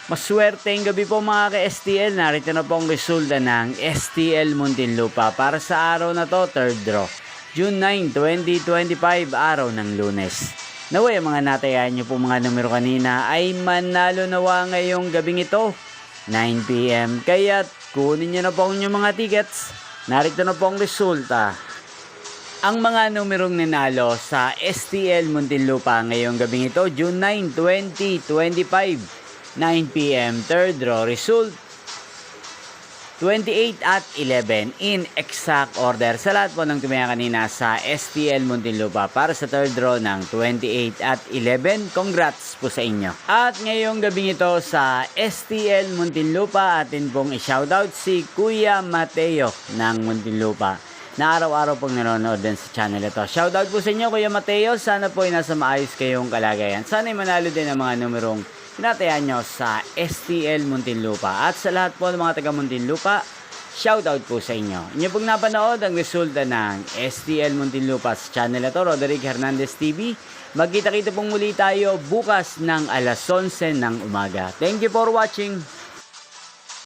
Maswerteng gabi po mga ka-STL. Narito na po ang resulta ng STL Muntinlupa para sa araw na to, third draw. June 9, 2025, araw ng Lunes. Naway, mga natayaan nyo po mga numero kanina ay manalo nawa ngayong gabing ito, 9 PM. Kaya't kunin nyo na po ang inyong mga tickets. Narito na po ang resulta. Ang mga numerong nanalo sa STL Muntinlupa ngayong gabing ito, June 9, 2025. 9 PM, third draw result 28 at 11 in exact order. Sa lahat po ng tumaya kanina sa STL Muntinlupa para sa third draw ng 28 at 11, congrats po sa inyo. At ngayong gabing ito sa STL Muntinlupa, atin pong i-shoutout si Kuya Mateo ng Muntinlupa na araw-araw pong nanonood din sa channel ito. Shoutout po sa inyo Kuya Mateo, sana po ay nasa maayos kayong kalagayan. Sana ay manalo din ang mga numerong tinatayan nyo sa STL Muntinlupa. At sa lahat po ng mga taga Muntinlupa, shoutout po sa inyo. Inyo pong napanood ang resulta ng STL Muntinlupa sa channel ito, Roderick Hernandez TV. Magkita-kita pong muli tayo bukas ng alas 11 ng umaga. Thank you for watching.